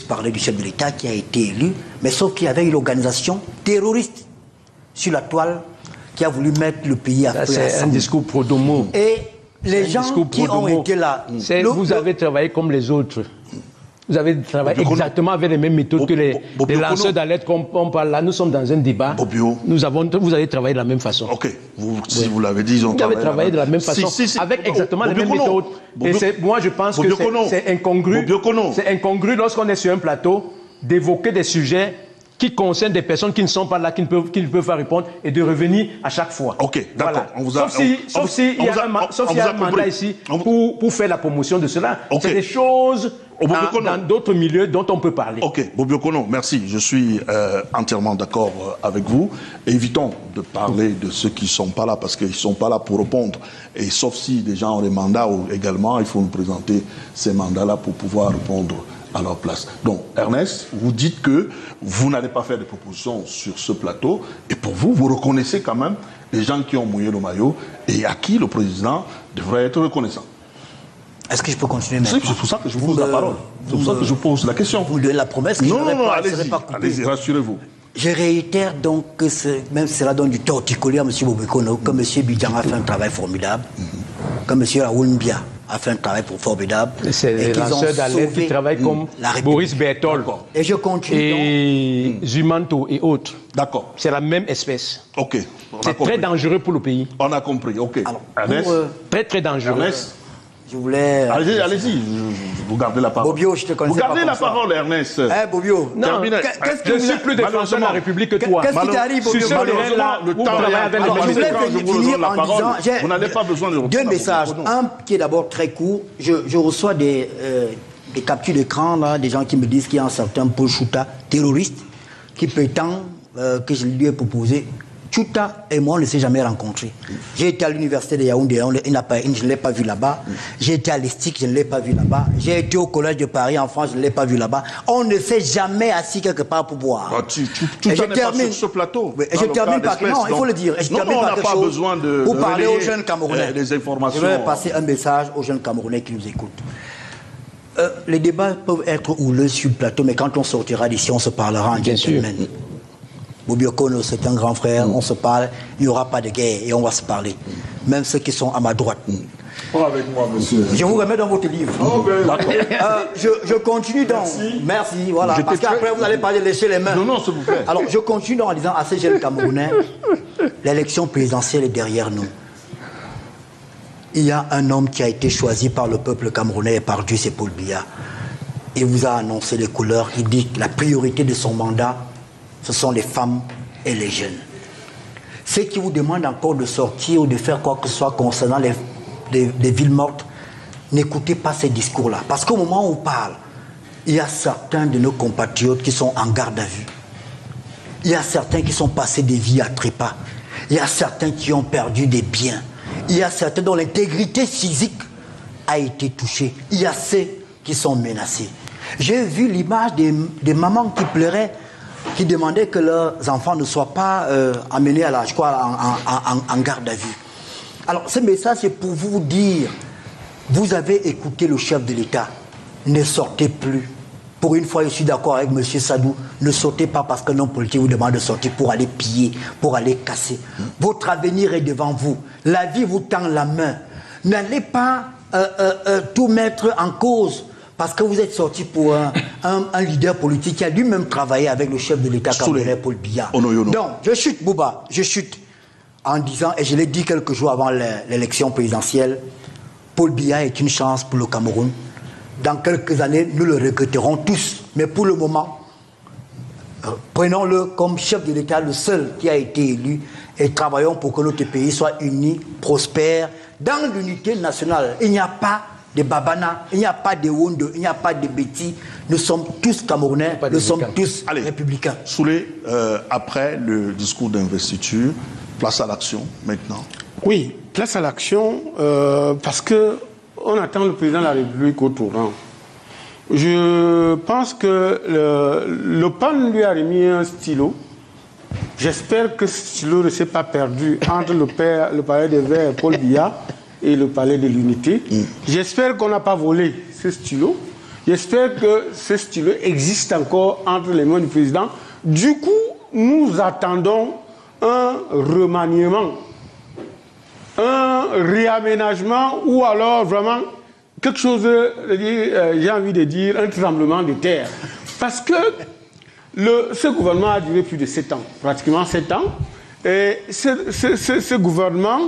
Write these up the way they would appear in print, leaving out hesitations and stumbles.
Parler du chef de l'État qui a été élu, mais sauf qu'il y avait une organisation terroriste sur la toile qui a voulu mettre le pays à feu. C'est un discours pro-domo. Et les gens qui ont été là... Vous avez travaillé comme les autres. Vous avez travaillé exactement avec les mêmes méthodes que les lanceurs d'alerte qu'on parle là. Nous sommes dans un débat. Vous avez travaillé de la même façon. Ok. Si vous l'avez dit, ils ont travaillé de la même façon. Avec exactement les mêmes méthodes. Et moi, je pense que c'est incongru. C'est incongru lorsqu'on est sur un plateau d'évoquer des sujets qui concernent des personnes qui ne sont pas là, qui ne peuvent pas répondre, et de revenir à chaque fois. Ok, d'accord. Voilà. Sauf s'il y a un mandat ici pour faire la promotion de cela. C'est des choses dans d'autres milieux dont on peut parler. Ok, Bobio Kono, merci. Je suis entièrement d'accord avec vous. Évitons de parler de ceux qui ne sont pas là, parce qu'ils ne sont pas là pour répondre. Et sauf si des gens ont des mandats également, il faut nous présenter ces mandats-là pour pouvoir répondre à leur place. Donc, Ernest, vous dites que vous n'allez pas faire de propositions sur ce plateau, et pour vous, vous reconnaissez quand même les gens qui ont mouillé le maillot et à qui le président devrait être reconnaissant. Est-ce que je peux continuer maintenant? C'est pour ça que je vous pose la parole. C'est pour ça que je pose la question. Vous donnez la promesse que non, allez-y, rassurez-vous. Je réitère donc que même cela donne du torticolis à M. Bobekono, que M. Bidjan a fait un travail formidable, que M. Raoul Mbia a fait un travail formidable. C'est les lanceurs d'alerte qui travaillent comme Boris Berthold. Et je continue. Et Zumanto et autres. D'accord. C'est la même espèce. Ok. C'est très dangereux pour le pays. On a compris, ok. Alors, Ernest, très très dangereux. Ernest, je voulais... Allez-y, vous gardez la parole. Bobio, je te connais. Vous gardez la parole, Ernest. Bobio. Non, je suis plus défenseur de la République que toi. Qu'est-ce qui t'arrive, Bobio? Malheureusement, le temps est... Vous n'avez pas besoin de... Deux messages. Un qui est d'abord très court. Je reçois des captures d'écran, des gens qui me disent qu'il y a un certain Paul Chouta, terroriste, qui prétend que je lui ai proposé. Chouta et moi, on ne s'est jamais rencontrés. J'ai été à l'université de Yaoundé, je ne l'ai pas vu là-bas. J'ai été à l'ESTIC, je ne l'ai pas vu là-bas. J'ai été au collège de Paris en France, je ne l'ai pas vu là-bas. On ne s'est jamais assis quelque part pour boire. Chouta n'est pas sur ce plateau. Et je termine par non, il faut le dire. Non, on n'a pas besoin de pour parler aux jeunes Camerounais. Des informations. Je vais passer un message aux jeunes Camerounais qui nous écoutent. Les débats peuvent être houleux sur le plateau, mais quand on sortira d'ici, on se parlera en gentleman. Bobio Kono, c'est un grand frère, on se parle, il n'y aura pas de guerre et on va se parler. Même ceux qui sont à ma droite. Pas avec moi, monsieur. Je vous remets dans votre livre. Je continue donc. Merci, voilà. Parce qu'après, vous n'allez pas lécher les mains. Non, s'il vous plaît. Alors, je continue donc en disant à ces jeunes Camerounais, l'élection présidentielle est derrière nous. Il y a un homme qui a été choisi par le peuple camerounais et par Dieu, c'est Paul Biya. Il vous a annoncé les couleurs. Il dit que la priorité de son mandat, ce sont les femmes et les jeunes. Ceux qui vous demandent encore de sortir ou de faire quoi que ce soit concernant les villes mortes, n'écoutez pas ces discours-là. Parce qu'au moment où on parle, il y a certains de nos compatriotes qui sont en garde à vue. Il y a certains qui sont passés des vies à trépas. Il y a certains qui ont perdu des biens. Il y a certains dont l'intégrité physique a été touchée. Il y a ceux qui sont menacés. J'ai vu l'image des mamans qui pleuraient, qui demandaient que leurs enfants ne soient pas amenés en garde à vue. Alors, ce message, c'est pour vous dire, vous avez écouté le chef de l'État, ne sortez plus. Pour une fois, je suis d'accord avec M. Sadou, ne sortez pas parce que non politique vous demande de sortir pour aller piller, pour aller casser. Votre avenir est devant vous. La vie vous tend la main. N'allez pas tout mettre en cause. Parce que vous êtes sorti pour un leader politique qui a lui-même travaillé avec le chef de l'État camerounais, Paul Biya. Donc, je chute, Bouba, je chute en disant, et je l'ai dit quelques jours avant l'élection présidentielle, Paul Biya est une chance pour le Cameroun. Dans quelques années, nous le regretterons tous. Mais pour le moment, prenons-le comme chef de l'État, le seul qui a été élu, et travaillons pour que notre pays soit uni, prospère, dans l'unité nationale. Il n'y a pas de Babana, il n'y a pas de Wondo, il n'y a pas de Betty. Nous sommes tous Camerounais, nous sommes tous républicains. Soulé, après le discours d'investiture, place à l'action maintenant. Oui, place à l'action parce que on attend le président de la République au tournant. Je pense que le PAN lui a remis un stylo. J'espère que ce stylo ne s'est pas perdu entre le palais des Verts, Paul Biya, et le palais de l'Unité. J'espère qu'on n'a pas volé ce stylo, J'espère que ce stylo existe encore entre les mains du président. Du coup, nous attendons un remaniement, un réaménagement ou alors vraiment quelque chose, j'ai envie de dire, un tremblement de terre. Parce que ce gouvernement a duré plus de 7 ans, pratiquement 7 ans. Et ce gouvernement,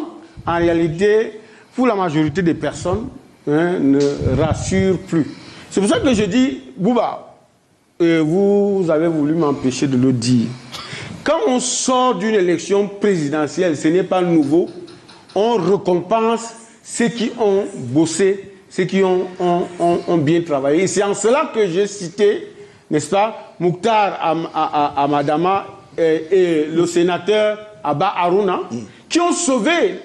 en réalité, pour la majorité des personnes, ne rassure plus. C'est pour ça que je dis, Bouba, vous avez voulu m'empêcher de le dire. Quand on sort d'une élection présidentielle, ce n'est pas nouveau, on récompense ceux qui ont bossé, ceux qui ont bien travaillé. C'est en cela que j'ai cité, n'est-ce pas, Mouktar Amadama et le sénateur Abba Aruna, qui ont sauvé,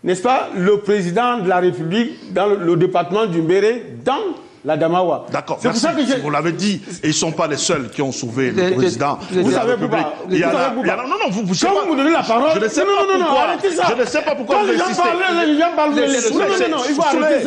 n'est-ce pas, le président de la République dans le département du Mbéré, dans la Damawa. D'accord, merci. Vous l'avez dit, et ils ne sont pas les seuls qui ont sauvé le président de la République. Non, vous quand vous me donnez la parole, je ne sais pas pourquoi. Je ne sais pas pourquoi vous insistez. Les gens parlent il faut arrêter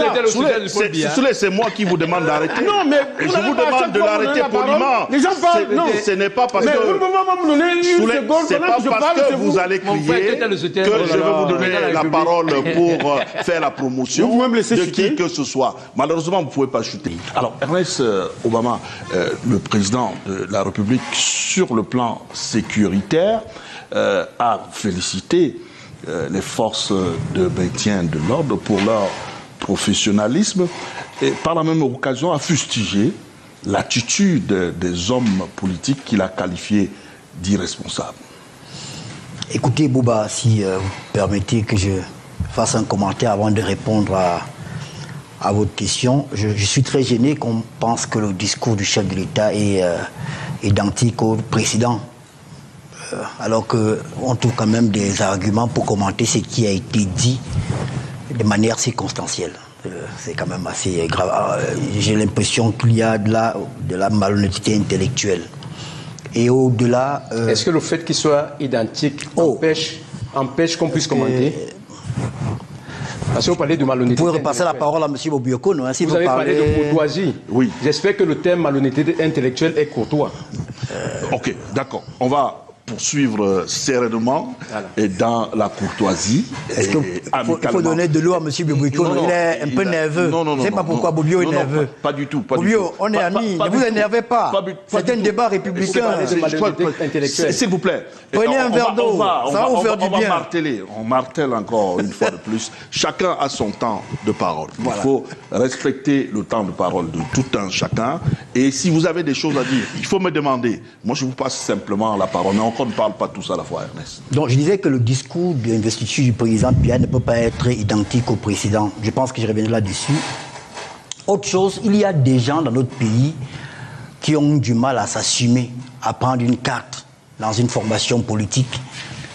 ça. C'est moi qui vous demande d'arrêter. Non, mais je vous demande de l'arrêter poliment. Les gens parlent, non. Ce n'est pas parce que... Mais vous ne pouvez pas me donner une seconde. C'est pas parce que vous allez crier que je vais vous donner la parole pour faire la promotion de qui que ce soit. Malheureusement, vous ne pouvez pas chuter. Alors, Ernest Obama, le président de la République, sur le plan sécuritaire, a félicité les forces de maintien de l'ordre pour leur professionnalisme et par la même occasion a fustigé l'attitude des hommes politiques qu'il a qualifiés d'irresponsables. Écoutez, Bouba, si vous permettez que je fasse un commentaire avant de répondre à votre question. Je suis très gêné qu'on pense que le discours du chef de l'État est identique au précédent. Alors qu'on trouve quand même des arguments pour commenter ce qui a été dit de manière circonstancielle. C'est quand même assez grave. J'ai l'impression qu'il y a de la malhonnêteté intellectuelle. Et au-delà... Est-ce que le fait qu'il soit identique empêche qu'on puisse commenter? Parce que vous parlez de malhonnêteté. Vous pouvez repasser la parole à M. Bobiokono. Hein, si vous avez parlé de courtoisie. Oui. J'espère que le terme malhonnêteté intellectuelle est courtois. Ok, d'accord. On va poursuivre sereinement et dans la courtoisie. Il faut donner de l'eau à M. Bobiokono. Il est un peu nerveux. Je ne sais pas pourquoi Bobio est nerveux. Pas du tout. Bobio, on est amis. Ne vous énervez pas. C'est un débat républicain. S'il vous plaît. Prenez un verre d'eau. Ça va vous faire du bien. On martèle encore une fois de plus. Chacun a son temps de parole. Il faut respecter le temps de parole de tout un chacun. Et si vous avez des choses à dire, il faut me demander. Moi, je vous passe simplement la parole. On ne parle pas tous à la fois, Ernest. Donc, je disais que le discours d'investiture du président Biya ne peut pas être identique au précédent. Je pense que je reviendrai là-dessus. Autre chose, il y a des gens dans notre pays qui ont du mal à s'assumer, à prendre une carte dans une formation politique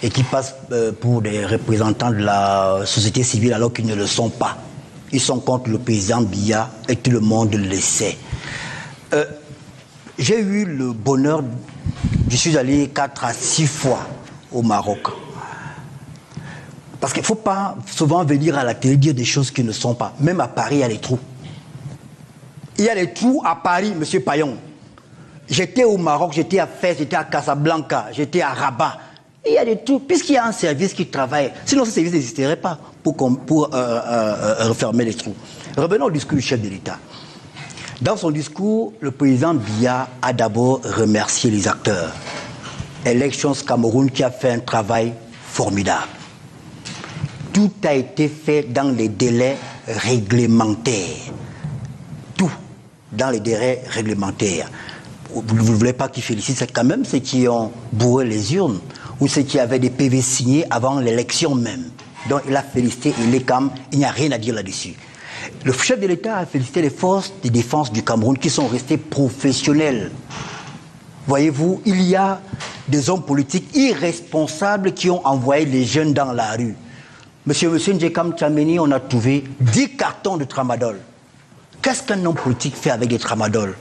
et qui passent pour des représentants de la société civile alors qu'ils ne le sont pas. Ils sont contre le président Biya et tout le monde le sait. J'ai eu le bonheur... Je suis allé 4 à 6 fois au Maroc. Parce qu'il ne faut pas souvent venir à la télé dire des choses qui ne sont pas. Même à Paris, il y a des trous. Il y a des trous à Paris, M. Payon. J'étais au Maroc, j'étais à Fès, j'étais à Casablanca, j'étais à Rabat. Il y a des trous, puisqu'il y a un service qui travaille. Sinon, ce service n'existerait pas pour refermer les trous. Revenons au discours du chef de l'État. Dans son discours, le président Biya a d'abord remercié les acteurs. Elections Cameroun qui a fait un travail formidable. Tout a été fait dans les délais réglementaires. Tout dans les délais réglementaires. Vous ne voulez pas qu'il félicite, c'est quand même ceux qui ont bourré les urnes ou ceux qui avaient des PV signés avant l'élection même. Donc il a félicité, il n'y a rien à dire là-dessus. Le chef de l'État a félicité les forces de défense du Cameroun qui sont restées professionnelles. Voyez-vous, il y a des hommes politiques irresponsables qui ont envoyé les jeunes dans la rue. Monsieur Ndjekam Tchameni, on a trouvé 10 cartons de tramadol. Qu'est-ce qu'un homme politique fait avec des tramadol?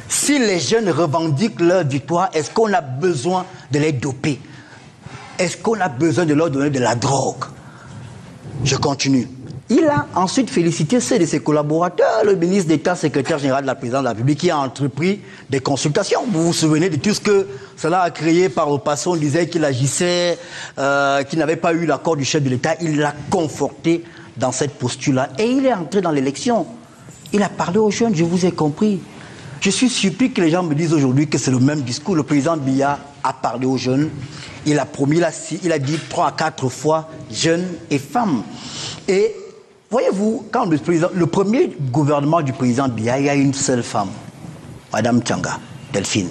Si les jeunes revendiquent leur victoire, est-ce qu'on a besoin de les doper? Est-ce qu'on a besoin de leur donner de la drogue? Je continue. Il a ensuite félicité ceux de ses collaborateurs, le ministre d'État, secrétaire général de la présidence de la République, qui a entrepris des consultations. Vous vous souvenez de tout ce que cela a créé par le passé. On disait qu'il agissait, qu'il n'avait pas eu l'accord du chef de l'État. Il l'a conforté dans cette posture-là. Et il est entré dans l'élection. Il a parlé aux jeunes, je vous ai compris. Je suis surpris que les gens me disent aujourd'hui que c'est le même discours. Le président Biya a parlé aux jeunes. Il a promis, il a dit 3 à 4 fois jeunes et femmes. Et voyez-vous, quand le premier gouvernement du président Biya, il y a une seule femme, Madame Tchanga, Delphine.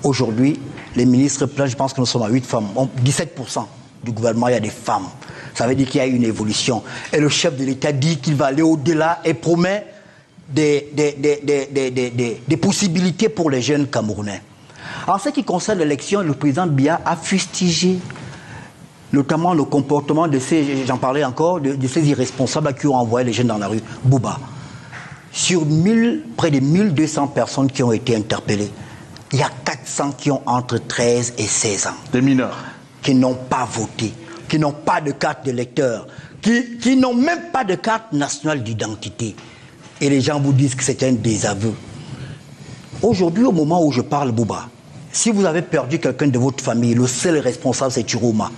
Aujourd'hui, les ministres pleins, je pense que nous sommes à 8 femmes. 17% du gouvernement, il y a des femmes. Ça veut dire qu'il y a une évolution. Et le chef de l'État dit qu'il va aller au-delà et promet des possibilités pour les jeunes Camerounais. En ce qui concerne l'élection, le président Biya a fustigé notamment le comportement de ces, j'en parlais encore, de ces irresponsables qui ont envoyé les jeunes dans la rue. Bouba, sur près de 1200 personnes qui ont été interpellées, il y a 400 qui ont entre 13 et 16 ans. Des mineurs. Qui n'ont pas voté, qui n'ont pas de carte d'électeur, qui n'ont même pas de carte nationale d'identité. Et les gens vous disent que c'est un désaveu. Aujourd'hui, au moment où je parle, Bouba, si vous avez perdu quelqu'un de votre famille, le seul responsable, c'est Turuma.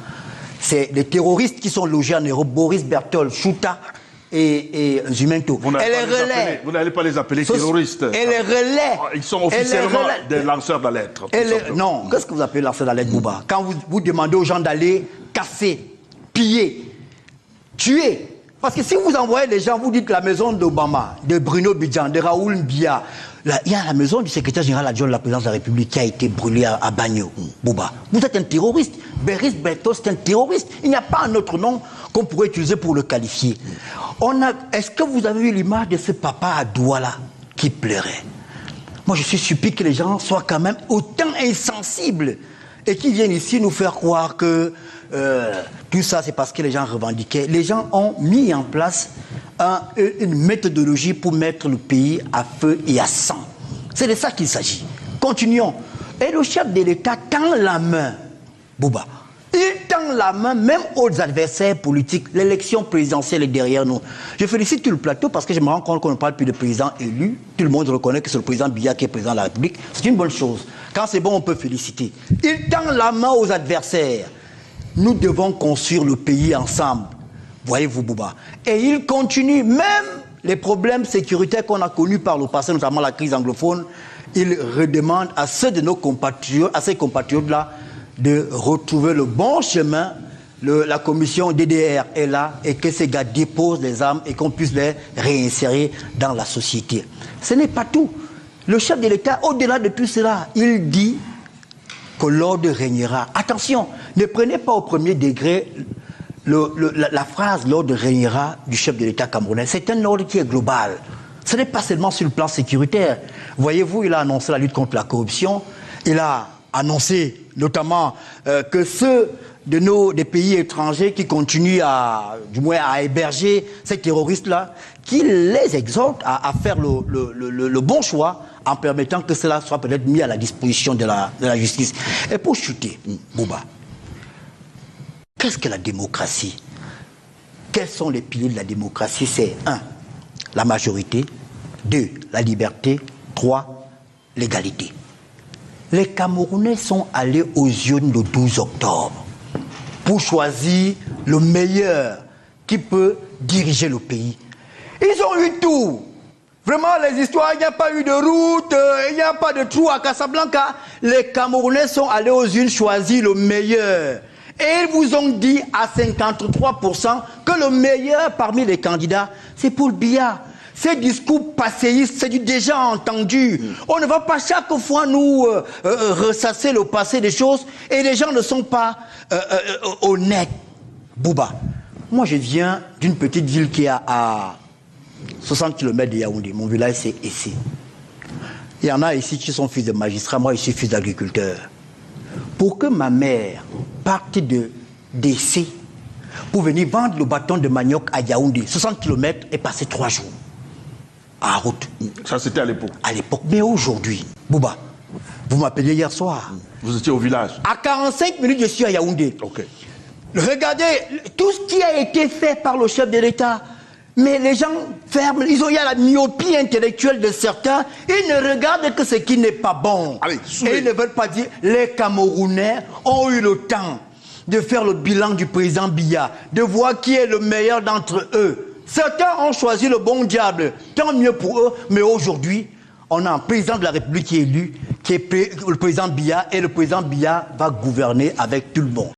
C'est les terroristes qui sont logés en Europe, Boris Berthold, Chouta et Zumento. Vous n'allez pas les appeler terroristes. Et les relais. Ils sont officiellement des lanceurs d'alerte. Non, qu'est-ce que vous appelez lanceurs d'alerte, Bouba? Quand vous demandez aux gens d'aller casser, piller, tuer. Parce que si vous envoyez les gens, vous dites la maison d'Obama, de Bruno Bidjan, de Raoul Biya, il y a la maison du secrétaire général adjoint de la présidence de la République qui a été brûlée à Bagno, Bouba. Vous êtes un terroriste. Boris Berthold, c'est un terroriste. Il n'y a pas un autre nom qu'on pourrait utiliser pour le qualifier. Est-ce que vous avez vu l'image de ce papa à Douala qui pleurait? Moi, je suis surpris que les gens soient quand même autant insensibles et qu'ils viennent ici nous faire croire que tout ça, c'est parce que les gens revendiquaient. Les gens ont mis en place une méthodologie pour mettre le pays à feu et à sang. C'est de ça qu'il s'agit. Continuons. Et le chef de l'État tend la main, Bouba. Il tend la main même aux adversaires politiques. L'élection présidentielle est derrière nous. Je félicite tout le plateau parce que je me rends compte qu'on ne parle plus de président élu. Tout le monde reconnaît que c'est le président Biya qui est président de la République. C'est une bonne chose. Quand c'est bon, on peut féliciter. Il tend la main aux adversaires. Nous devons construire le pays ensemble. Voyez-vous, Bouba. Et il continue, même les problèmes sécuritaires qu'on a connus par le passé, notamment la crise anglophone, il redemande à ceux de nos compatriotes, à ces compatriotes-là, de retrouver le bon chemin. La commission DDR est là et que ces gars déposent les armes et qu'on puisse les réinsérer dans la société. Ce n'est pas tout. Le chef de l'État, au-delà de tout cela, il dit que l'ordre régnera. Attention, ne prenez pas au premier degré la phrase « l'ordre régnera » du chef de l'État camerounais. C'est un ordre qui est global. Ce n'est pas seulement sur le plan sécuritaire. Voyez-vous, il a annoncé la lutte contre la corruption. Il a annoncé notamment que ceux des pays étrangers qui continuent du moins à héberger ces terroristes-là, qu'il les exhorte à faire le bon choix en permettant que cela soit peut-être mis à la disposition de la justice. Et pour chuter, Bouba, qu'est-ce que la démocratie? Quels sont les piliers de la démocratie? C'est 1, la majorité, 2, la liberté, 3, l'égalité. Les Camerounais sont allés aux urnes le 12 octobre pour choisir le meilleur qui peut diriger le pays. Ils ont eu tout. Vraiment, les histoires, il n'y a pas eu de route, il n'y a pas de trou à Casablanca. Les Camerounais sont allés aux urnes choisir le meilleur. Et ils vous ont dit à 53% que le meilleur parmi les candidats, c'est Paul Biya. Ces discours passéistes, c'est du déjà entendu. On ne va pas chaque fois nous ressasser le passé des choses et les gens ne sont pas honnêtes. Bouba, moi je viens d'une petite ville qui est à 60 km de Yaoundé. Mon village c'est ici. Il y en a ici qui sont fils de magistrats, moi je suis fils d'agriculteur. Pour que ma mère parte d'Essé pour venir vendre le bâton de manioc à Yaoundé, 60 km et passer 3 jours. En route. Ça, c'était à l'époque. À l'époque. Mais aujourd'hui, Bouba, vous m'appeliez hier soir. Vous étiez au village. À 45 minutes, je suis à Yaoundé. Ok. Regardez tout ce qui a été fait par le chef de l'État. Mais les gens ferment, il y a la myopie intellectuelle de certains, ils ne regardent que ce qui n'est pas bon. Allez, et ils ne veulent pas dire, les Camerounais ont eu le temps de faire le bilan du président Biya, de voir qui est le meilleur d'entre eux. Certains ont choisi le bon diable, tant mieux pour eux, mais aujourd'hui, on a un président de la République qui est élu, qui est le président Biya, et le président Biya va gouverner avec tout le monde.